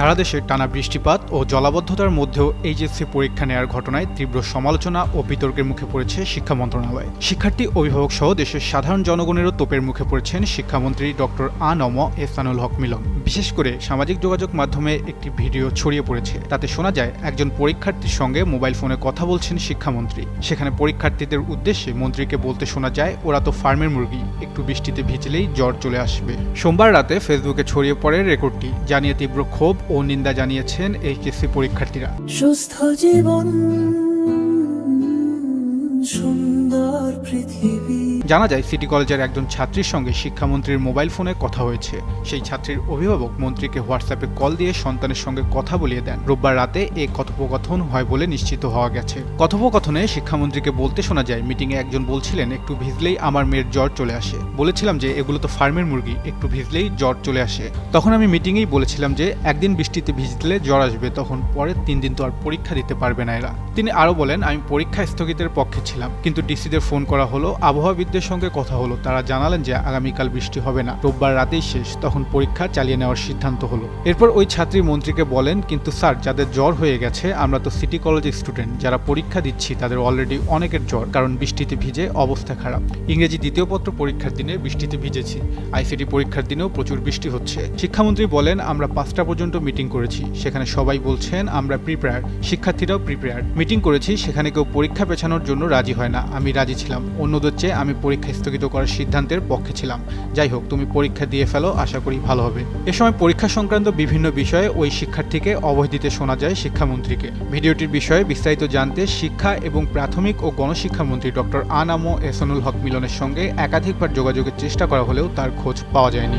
সারা দেশে টানা বৃষ্টিপাত ও জলাবদ্ধতার মধ্যেও এইচএসসি পরীক্ষা নেওয়ার ঘটনায় তীব্র সমালোচনা ও বিতর্কের মুখে পড়েছে শিক্ষা মন্ত্রণালয়। শিক্ষার্থী, অভিভাবক সহ দেশের সাধারণ জনগণেরও তোপের মুখে পড়েছেন শিক্ষামন্ত্রী ডক্টর আ.ন.ম এহসানুল হক মিলন। বিশেষ করে সামাজিক যোগাযোগ মাধ্যমে একটি ভিডিও ছড়িয়ে পড়েছে। তাতে শোনা যায় একজন পরীক্ষার্থীর সঙ্গে মোবাইল ফোনে কথা বলছেন শিক্ষামন্ত্রী। সেখানে পরীক্ষার্থীদের উদ্দেশ্যে মন্ত্রীকে বলতে শোনা যায়, ওরা তো ফার্মের মুরগি, একটু বৃষ্টিতে ভিজলেই জ্বর চলে আসবে। সোমবার রাতে ফেসবুকে ছড়িয়ে পড়ে রেকর্ডটি, জানিয়ে তীব্র ক্ষোভ ও নিন্দা জানিয়েছেন এইচএসসি পরীক্ষার্থীরা। সুস্থ জীবন, সুন্দর পৃথিবী। জানা যায় সিটি কলেজের একজন ছাত্রীর সঙ্গে শিক্ষামন্ত্রীর মোবাইল ফোনে কথা হয়েছে। সেই ছাত্রীর অভিভাবক মন্ত্রীকে হোয়াটসঅ্যাপে কল দিয়ে সন্তানের সঙ্গে কথা বলিয়ে দেন। রোববার রাতে এই কথোপকথন হয় বলে নিশ্চিত হওয়া গেছে। কথোপকথনে শিক্ষামন্ত্রীকে বলতে শোনা যায়, মিটিংয়ে একজন বলছিলেন, একটু ভিজলেই আমার মেয়ের জ্বর চলে আসে। বলেছিলাম যে এগুলো তো ফার্মের মুরগি, একটু ভিজলেই জ্বর চলে আসে। তখন আমি মিটিংয়েই বলেছিলাম যে একদিন বৃষ্টিতে ভিজলে জ্বর আসবে, তখন পরের 3 দিন তো আর পরীক্ষা দিতে পারবে না এরা। তিনি আরও বলেন, আমি পরীক্ষা স্থগিতের পক্ষে ছিলাম, কিন্তু ডিসিদের ফোন করা হলো, আবহাওয়াবিদদের সঙ্গে কথা হলো, তারা জানালেন যে আগামীকাল বৃষ্টি হবে না, রোববার রাতেই শেষ, তখন পরীক্ষা চালিয়ে নেওয়ার সিদ্ধান্ত হলো। এরপর ওই ছাত্রী মন্ত্রীকে বলেন, কিন্তু স্যার, যাদের জ্বর হয়ে গেছে আমরা তো সিটি কলেজের স্টুডেন্ট, যারা পরীক্ষা দিচ্ছি তাদের অলরেডি অনেকের জ্বর, কারণ বৃষ্টিতে ভিজে অবস্থা খারাপ। ইংরেজি দ্বিতীয় পত্র পরীক্ষার দিনে বৃষ্টিতে ভিজেছি, আইসিটি পরীক্ষার দিনেও প্রচুর বৃষ্টি হচ্ছে। শিক্ষামন্ত্রী বলেন, আমরা 5টা পর্যন্ত মিটিং করেছি, সেখানে সবাই বলছেন আমরা প্রিপেয়ার, শিক্ষার্থীরাও প্রিপেয়ার। মিটিং করেছি, সেখানে কেউ পরীক্ষা পেছানোর জন্য রাজি হয় না, আমি রাজি ছিলাম। অন্যদের চেয়ে আমি পরীক্ষা স্থগিত করার সিদ্ধান্তের পক্ষে ছিলাম। যাই হোক, তুমি পরীক্ষা দিয়ে ফেলো, আশা করি ভালো হবে। এ সময় পরীক্ষা সংক্রান্ত বিভিন্ন বিষয়ে ওই শিক্ষার্থীকে অভয় দিতে শোনা যায় শিক্ষামন্ত্রীকে। ভিডিওটির বিষয়ে বিস্তারিত জানতে শিক্ষা এবং প্রাথমিক ও গণশিক্ষামন্ত্রী ডক্টর আ.ন.ম এহসানুল হক মিলনের সঙ্গে একাধিকবার যোগাযোগের চেষ্টা করা হলেও তার খোঁজ পাওয়া যায়নি।